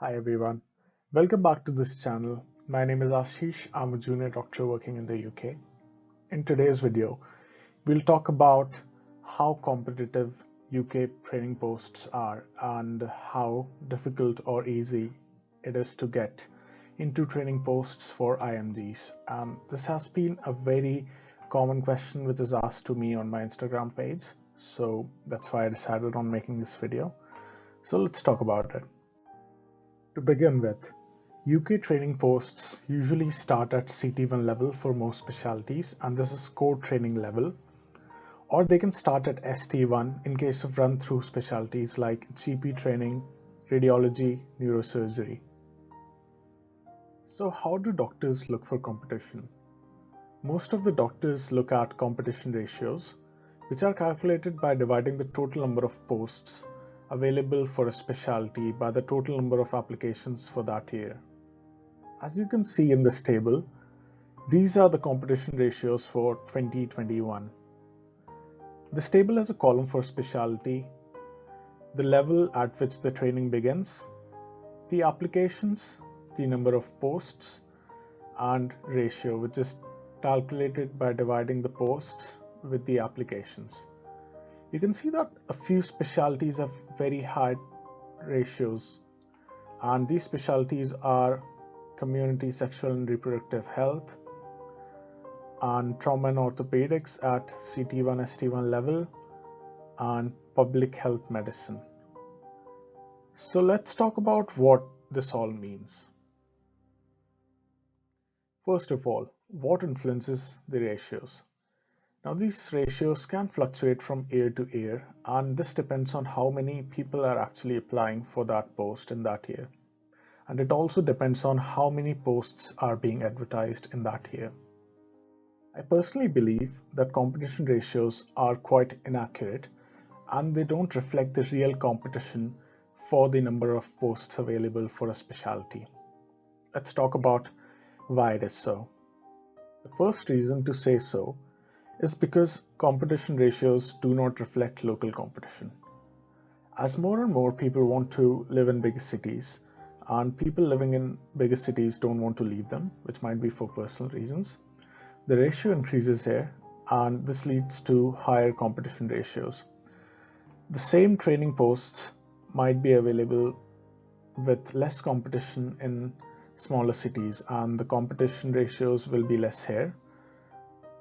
Hi everyone, welcome back to this channel. My name is Ashish. I'm a junior doctor working in the UK. In today's video, we'll talk about how competitive UK training posts are and how difficult or easy it is to get into training posts for IMGs. This has been a very common question which is asked to me on my Instagram page. So that's why I decided on making this video. So let's talk about it. To begin with, UK training posts usually start at CT1 level for most specialties, and this is core training level, or they can start at ST1 in case of run-through specialties like GP training, radiology, neurosurgery. So how do doctors look for competition? Most of the doctors look at competition ratios, which are calculated by dividing the total number of posts available for a specialty by the total number of applications for that year. As you can see in this table, these are the competition ratios for 2021. This table has a column for specialty, the level at which the training begins, the applications, the number of posts, and ratio, which is calculated by dividing the posts with the applications. You can see that a few specialties have very high ratios, and these specialties are community sexual and reproductive health and trauma and orthopedics at CT1 ST1 level and public health medicine. So let's talk about what this all means. First of all, what influences the ratios? Now these ratios can fluctuate from year to year, and this depends on how many people are actually applying for that post in that year. And it also depends on how many posts are being advertised in that year. I personally believe that competition ratios are quite inaccurate and they don't reflect the real competition for the number of posts available for a specialty. Let's talk about why it is so. The first reason to say so is because competition ratios do not reflect local competition. As more and more people want to live in bigger cities, and people living in bigger cities don't want to leave them, which might be for personal reasons, the ratio increases here, and this leads to higher competition ratios. The same training posts might be available with less competition in smaller cities, and the competition ratios will be less here.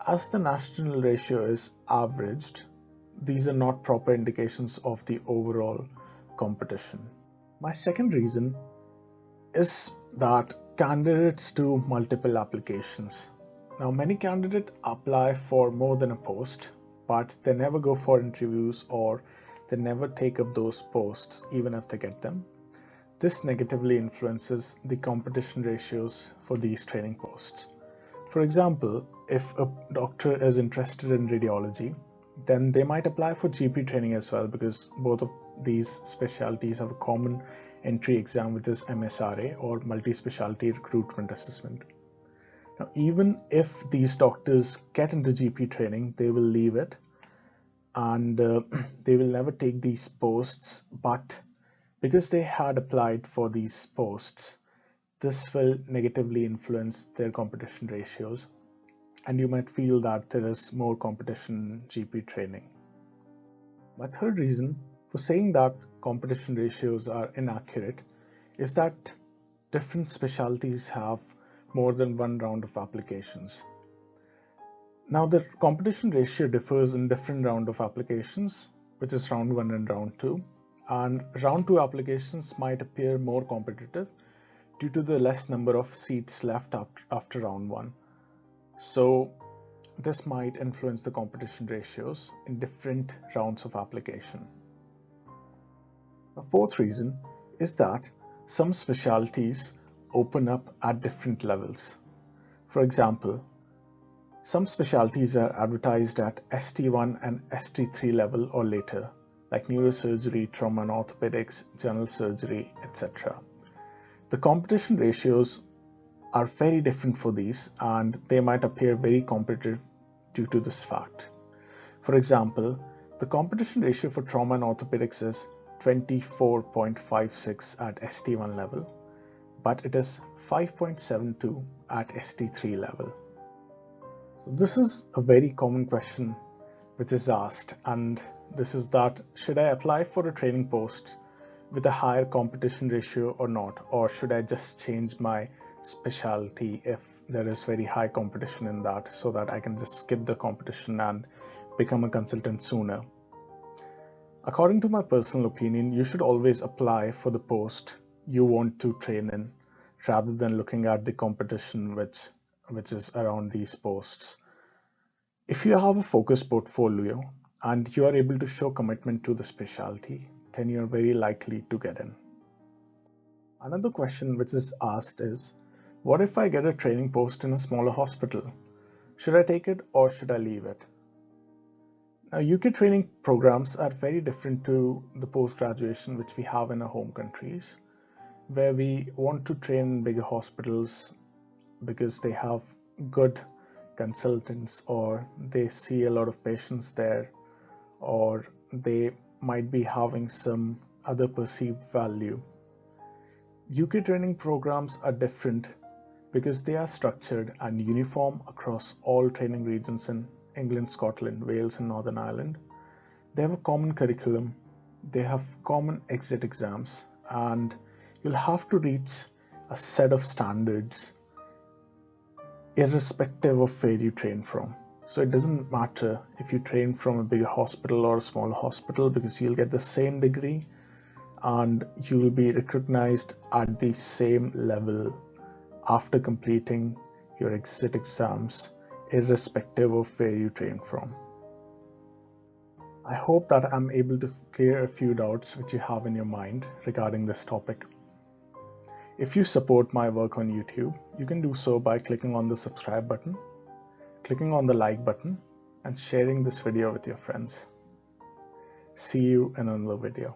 As the national ratio is averaged, these are not proper indications of the overall competition. My second reason is that candidates do multiple applications. Now, many candidates apply for more than a post, but they never go for interviews or they never take up those posts even if they get them. This negatively influences the competition ratios for these training posts. For example, if a doctor is interested in radiology, then they might apply for GP training as well, because both of these specialties have a common entry exam, which is MSRA, or multi-specialty recruitment assessment. Now, even if these doctors get into GP training, they will leave it and they will never take these posts, but because they had applied for these posts, this will negatively influence their competition ratios, and you might feel that there is more competition in GP training. My third reason for saying that competition ratios are inaccurate is that different specialties have more than one round of applications. Now the competition ratio differs in different round of applications, which is round 1 and round 2, and round 2 applications might appear more competitive due to the less number of seats left after round 1. So this might influence the competition ratios in different rounds of application. A fourth reason is that some specialties open up at different levels. For example, some specialties are advertised at ST1 and ST3 level or later, like neurosurgery, trauma and orthopedics, general surgery, etc. The competition ratios are very different for these, and they might appear very competitive due to this fact. For example, the competition ratio for trauma and orthopedics is 24.56 at ST1 level, but it is 5.72 at ST3 level. So this is a very common question which is asked, and this is that should I apply for a training post with a higher competition ratio or not, or should I just change my specialty if there is very high competition in that, so that I can just skip the competition and become a consultant sooner. According to my personal opinion, you should always apply for the post you want to train in rather than looking at the competition which is around these posts. If you have a focused portfolio and you are able to show commitment to the specialty, then you're very likely to get in. Another question which is asked is, what if I get a training post in a smaller hospital? Should I take it or should I leave it? Now, UK training programs are very different to the post-graduation which we have in our home countries, where we want to train in bigger hospitals because they have good consultants, or they see a lot of patients there, or they might be having some other perceived value. UK training programs are different because they are structured and uniform across all training regions in England, Scotland, Wales and Northern Ireland. They have a common curriculum, they have common exit exams, and you'll have to reach a set of standards irrespective of where you train from. So it doesn't matter if you train from a bigger hospital or a smaller hospital, because you'll get the same degree and you will be recognized at the same level after completing your exit exams, irrespective of where you train from. I hope that I'm able to clear a few doubts which you have in your mind regarding this topic. If you support my work on YouTube, you can do so by clicking on the subscribe button, clicking on the like button, and sharing this video with your friends. See you in another video.